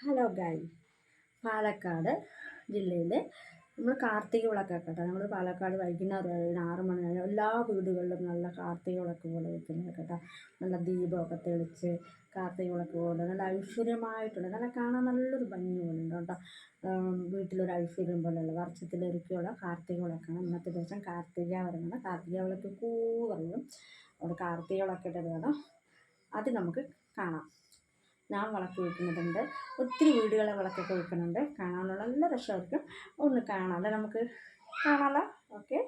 Hello ഗായ് പാലക്കാട് ജില്ലയിൽ നമ്മൾ കാർത്തിക വിളക്കൊക്കെ കേട്ടോ. നമ്മൾ പാലക്കാട് വൈകുന്നേരം 6 മണി വരെ എല്ലാ വീടുകളിലും നല്ല കാർത്തിക വിളക്ക് പോലെ വെക്കുന്നത് കേട്ടോ. നല്ല ദീപമൊക്കെ തെളിച്ച് കാർത്തിക വിളക്ക് പോലെ നല്ല ഐശ്വര്യമായിട്ടുണ്ട്. നല്ല കാണാൻ നല്ലൊരു ഭംഗി പോലുണ്ട് കേട്ടോ. വീട്ടിലൊരു ഐശ്വര്യം പോലെയുള്ള വർഷത്തിലൊരിക്കലുള്ള കാർത്തിക വിളക്കാണ്. ഇന്നത്തെ ദിവസം കാർത്തിക വരുന്നത്. കാർത്തിക വിളക്ക് പറയും. അവിടെ കാർത്തിക വിളക്കിട്ട് വേണം അത് നമുക്ക് കാണാം. ഞാൻ വിളക്ക് വെക്കുന്നുണ്ട്. ഒത്തിരി വീടുകളെ വിളക്കൊക്കെ വെക്കുന്നുണ്ട്. കാണാനുള്ള നല്ല രസമായിരിക്കും. ഒന്ന് കാണാമല്ലോ, നമുക്ക് കാണാമല്ലോ. ഓക്കെ,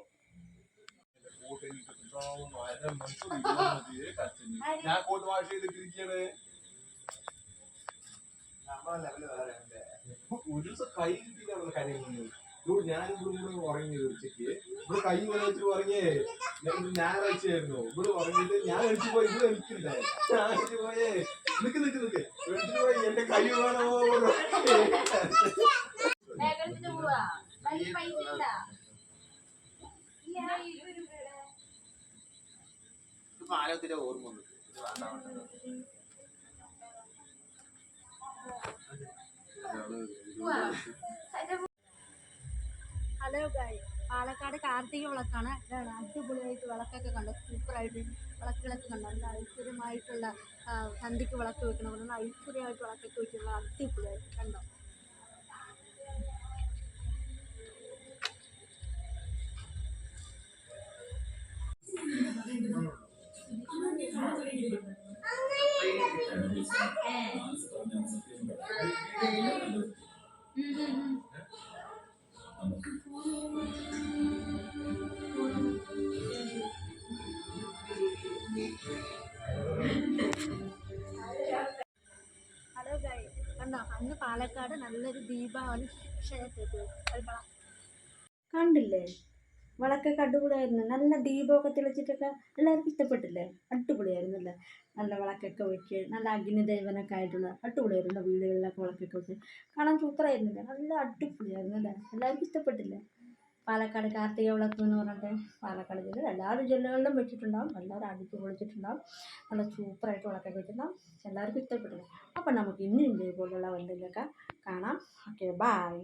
ഞാനിവിടെ ഉറങ്ങി ഉച്ചയ്ക്ക് ഇവിടെ കൈ വെച്ചിട്ട് ഉറങ്ങിയേ. ഞായറാഴ്ചയായിരുന്നു ഇവിടെ ഉറങ്ങിയിട്ട് ഞാൻ കഴിച്ചു പോയി. ഇവിടെ എനിക്കില്ലേ ഞാൻ കഴിച്ചു പോയേ. നിക്ക് കഴിച്ചിട്ട് പോയി. എന്റെ കൈ വേണോ ആലോചന ഓർമ്മ വന്നു. ഹലോ ഗായ്, പാലക്കാട് കാർത്തിക വിളക്കാണ്. അടിപൊളിയായിട്ട് വിളക്കൊക്കെ കണ്ടു. സൂപ്പറായിട്ട് വിളക്കുകളൊക്കെ കണ്ടു. നല്ല ഐശ്വര്യമായിട്ടുള്ള സന്ധ്യക്ക് വിളക്ക് വെക്കണം. നല്ല ഐശ്വര്യമായിട്ട് വിളക്കൊക്കെ വെച്ചിട്ടുള്ള അടിപൊളിയായിട്ട് കണ്ടോ. ഹലോ ഗായ്, കണ്ടോ അന്ന് പാലക്കാട് നല്ലൊരു ദീപാവലി കണ്ടില്ലേ? വിളക്കൊക്കെ അടിപൊളിയായിരുന്നു. നല്ല ദീപമൊക്കെ തെളിച്ചിട്ടൊക്കെ എല്ലാവർക്കും ഇഷ്ടപ്പെട്ടില്ലേ? അടിപൊളിയായിരുന്നല്ലേ? നല്ല വിളക്കൊക്കെ വെച്ച് നല്ല അഗ്നിദേവനൊക്കെ ആയിട്ടുള്ള അടിപൊളിയായിരുന്നു. വീടുകളിലൊക്കെ വിളക്കൊക്കെ വെച്ച് കാണാൻ സൂപ്പറായിരുന്നില്ലേ? നല്ല അടിപൊളിയായിരുന്നു അല്ലേ? എല്ലാവർക്കും ഇഷ്ടപ്പെട്ടില്ലേ? പാലക്കാട് കാർത്തിക വിളക്ക് എന്ന് പറഞ്ഞിട്ട് പാലക്കാട് ജില്ലയിൽ എല്ലാവരും ജില്ലകളിലും വെച്ചിട്ടുണ്ടാവും. എല്ലാവരും അടിച്ച് പൊളിച്ചിട്ടുണ്ടാവും. നല്ല സൂപ്പറായിട്ട് വിളക്കൊക്കെ വെച്ചിട്ടുണ്ടാവും. എല്ലാവർക്കും ഇഷ്ടപ്പെട്ടില്ലേ? അപ്പം നമുക്ക് ഇനി ഇതേപോലുള്ള എന്തെങ്കിലുമൊക്കെ കാണാം. Okay, by.